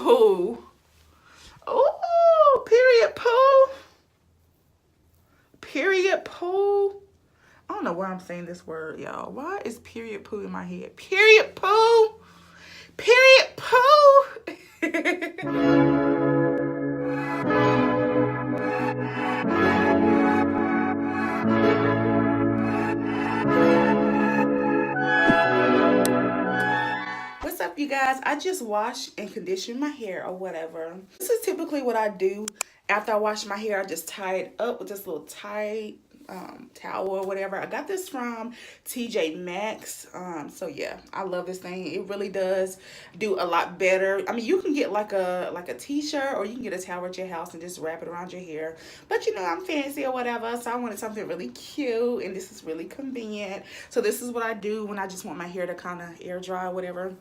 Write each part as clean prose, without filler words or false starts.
POOH. Oh, period POOH. Period POOH. I don't know why I'm saying this word, y'all. Why is period POOH in my head? Period POOH. Period POOH. What's up, you guys? I just wash and condition my hair or whatever. This is typically what I do after I wash my hair. I just tie it up with this little tight towel or whatever. I got this from TJ Maxx. So yeah, I love this thing. It really does do a lot better. I mean, you can get like a t-shirt, or you can get a towel at your house and just wrap it around your hair. But you know, I'm fancy or whatever, so I wanted something really cute, and this is really convenient. So this is what I do when I just want my hair to kind of air dry or whatever.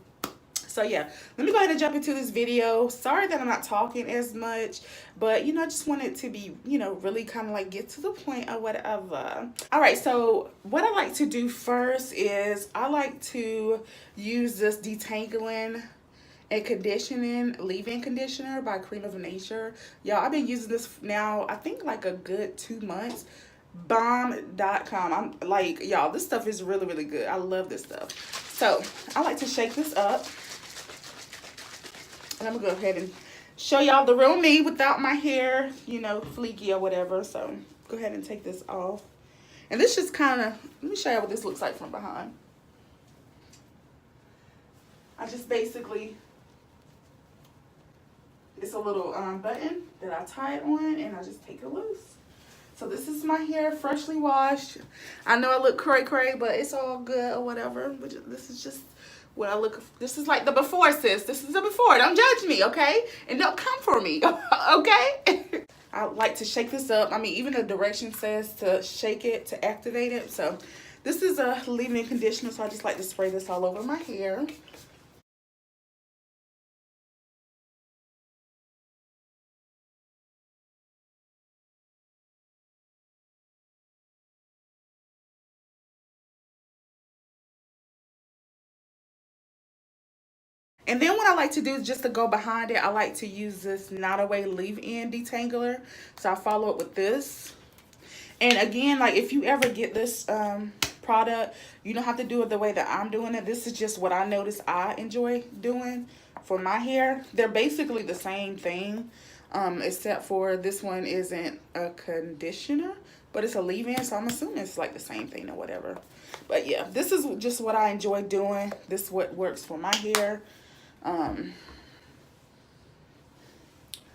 So yeah, let me go ahead and jump into this video. Sorry that I'm not talking as much, but you know, I just wanted to be, you know, really kind of like get to the point or whatever. All right, so what I like to do first is I like to use this detangling and conditioning leave-in conditioner by Cream of Nature. Y'all, I've been using this now, I think like a good 2 months. Bomb.com. I'm like, y'all, this stuff is really, really good. I love this stuff. So I like to shake this up. And I'm gonna go ahead and show y'all the real me without my hair, you know, fleeky or whatever. So go ahead and take this off. And this just kind of, let me show you what this looks like from behind. I just basically, it's a little button that I tie it on, and I just take it loose. So this is my hair, freshly washed. I know I look cray-cray, but it's all good or whatever. But this is just what I look. This is like the before, sis. This is the before. Don't judge me, okay? And don't come for me, okay? I like to shake this up. I mean, even the direction says to shake it to activate it. So this is a leave-in conditioner, so I just like to spray this all over my hair. And then what I like to do is just to go behind it, I like to use this Not Away leave-in detangler. So I follow it with this. And again, like if you ever get this product, you don't have to do it the way that I'm doing it. This is just what I notice I enjoy doing for my hair. They're basically the same thing, except for this one isn't a conditioner, but it's a leave-in. So I'm assuming it's like the same thing or whatever. But yeah, this is just what I enjoy doing. This is what works for my hair.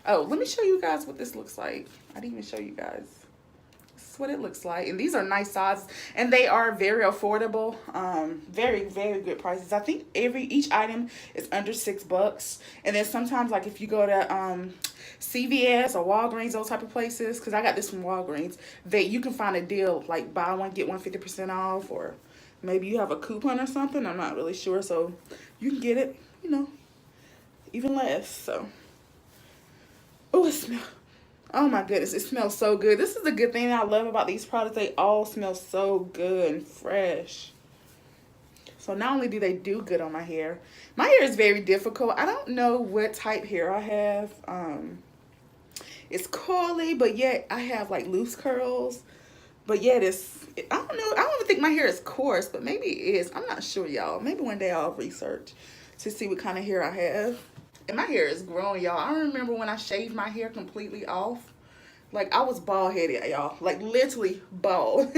Oh, let me show you guys what this looks like. I didn't even show you guys. This is what it looks like, and these are nice sizes, and they are very affordable. Very, very good prices. I think each item is under $6. And then sometimes, like if you go to CVS or Walgreens, those type of places, because I got this from Walgreens, you can find a deal like buy one get one 50% off, or maybe you have a coupon or something. I'm not really sure, so you can get it, you know, even less. So, oh, it smells. Oh my goodness, it smells so good. This is the good thing I love about these products. They all smell so good and fresh. So not only do they do good on my hair is very difficult. I don't know what type hair I have. It's curly, but yet I have like loose curls. But yet I don't know. I don't even think my hair is coarse, but maybe it is. I'm not sure, y'all. Maybe one day I'll research to see what kind of hair I have. And my hair is growing, y'all. I remember when I shaved my hair completely off. Like, I was bald-headed, y'all. Like, literally bald.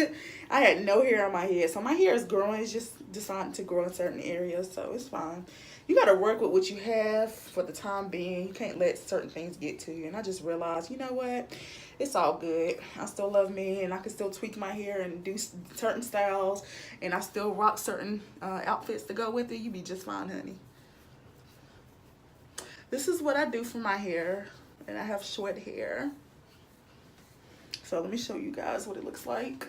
I had no hair on my head. So, my hair is growing. It's just deciding to grow in certain areas. So, it's fine. You got to work with what you have for the time being. You can't let certain things get to you. And I just realized, you know what? It's all good. I still love me. And I can still tweak my hair and do certain styles. And I still rock certain outfits to go with it. You be just fine, honey. This is what I do for my hair, and I have short hair. So let me show you guys what it looks like.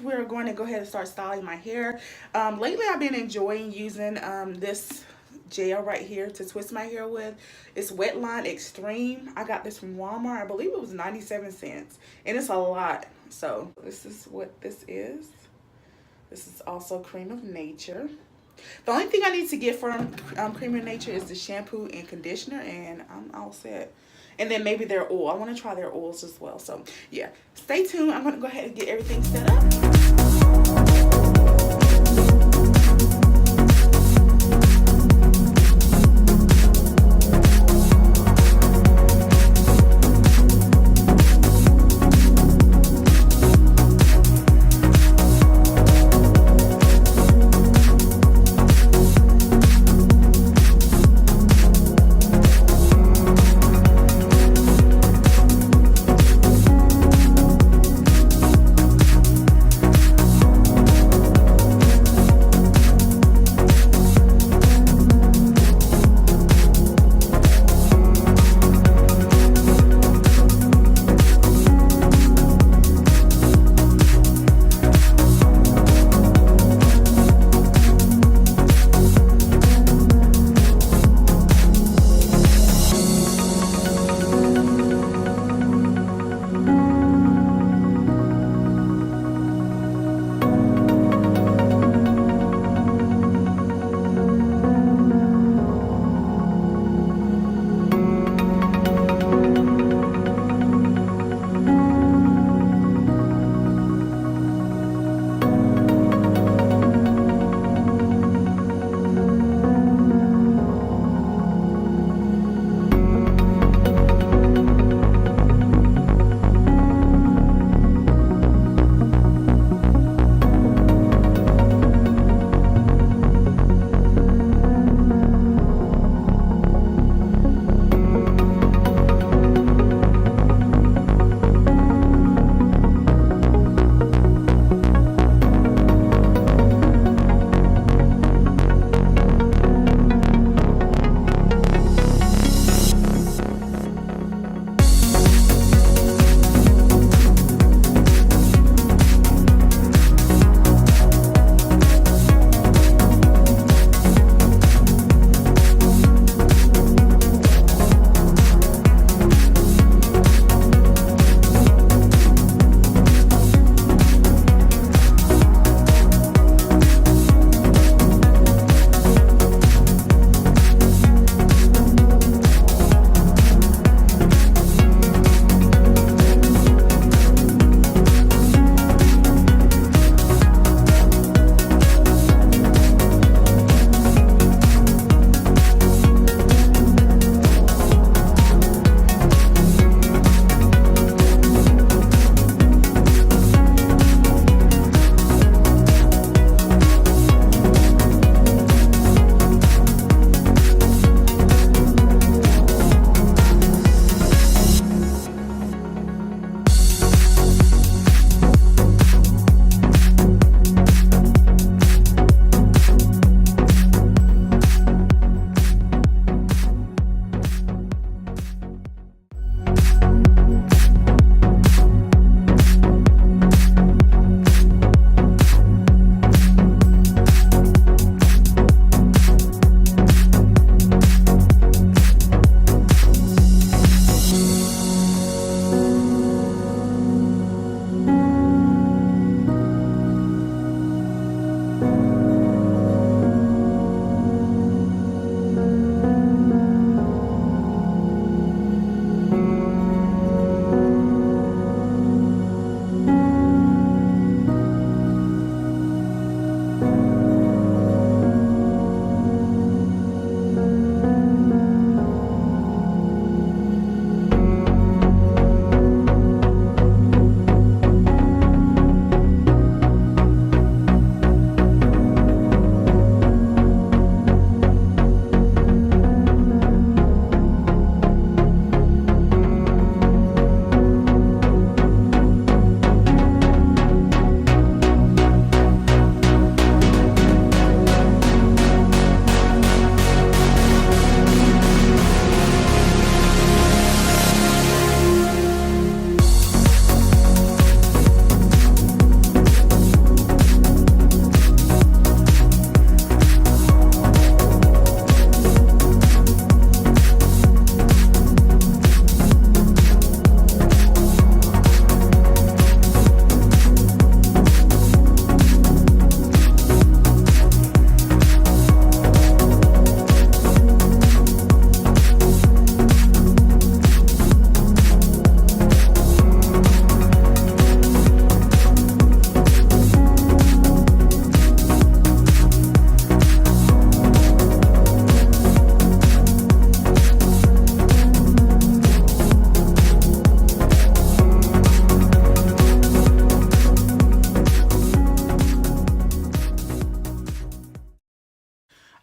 We're going to go ahead and start styling my hair. Lately I've been enjoying using this gel right here to twist my hair with. It's Wetline Extreme. I got this from Walmart. I believe it was 97 cents. And it's a lot. So this is what this is. This is also Cream of Nature. The only thing I need to get from Cream of Nature is the shampoo and conditioner, and I'm all set. And then maybe their oil. I want to try their oils as well. So yeah, stay tuned. I'm going to go ahead and get everything set up.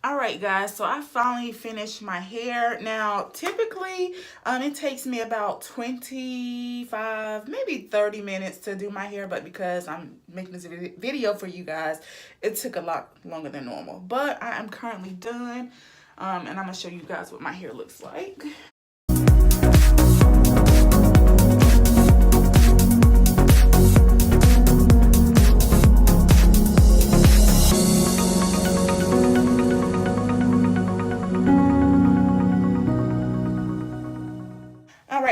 All right, guys, so I finally finished my hair. Now, typically, it takes me about 25, maybe 30 minutes to do my hair, but because I'm making this video for you guys, it took a lot longer than normal. But I am currently done, and I'm going to show you guys what my hair looks like.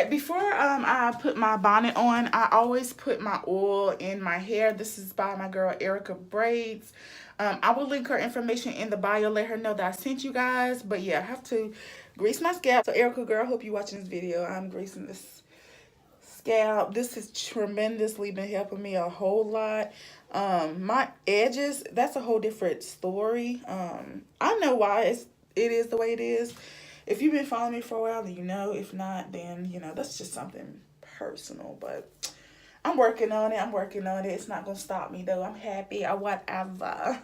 Before I put my bonnet on, I always put my oil in my hair. This is by my girl Erica Braids. I will link her information in the bio. Let her know that I sent you guys. But yeah, I have to grease my scalp. So Erica girl, I hope you're watching this video. I'm greasing this scalp. This has tremendously been helping me a whole lot. My edges, that's a whole different story. I know why it is the way it is. If you've been following me for a while, then you know. If not, then, you know, that's just something personal. But I'm working on it. I'm working on it. It's not going to stop me, though. I'm happy or whatever.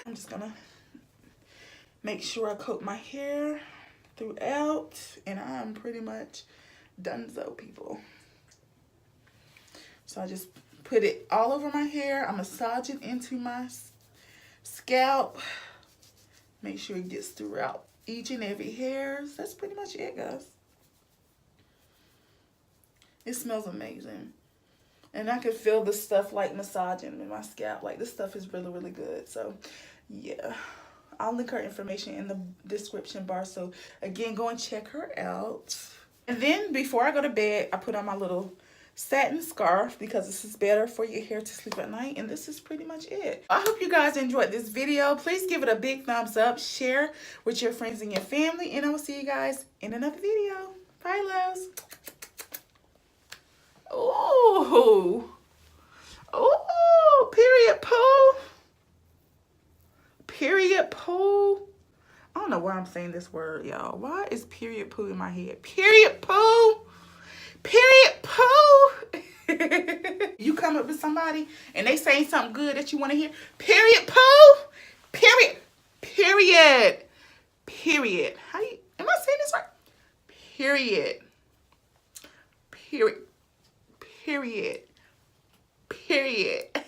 I'm just going to make sure I coat my hair throughout. And I'm pretty much donezo, people. So I just put it all over my hair. I massage it into my scalp. Make sure it gets throughout each and every hair. That's pretty much it, guys. It smells amazing. And I can feel the stuff like massaging in my scalp. Like, this stuff is really, really good. So, yeah. I'll link her information in the description bar. So, again, go and check her out. And then, before I go to bed, I put on my little satin scarf because this is better for your hair to sleep at night. And this is pretty much it. I hope you guys enjoyed this video. Please give it a big thumbs up, share with your friends and your family, and I will see you guys in another video. Bye, loves. Oh, period poo. Period poo. I don't know why I'm saying this word, y'all. Why is period poo in my head? Period poo. Period poo. You come up with somebody and they say something good that you want to hear. Period poo. Period. Period. Period. How you, am I saying this right? Period. Period. Period. Period.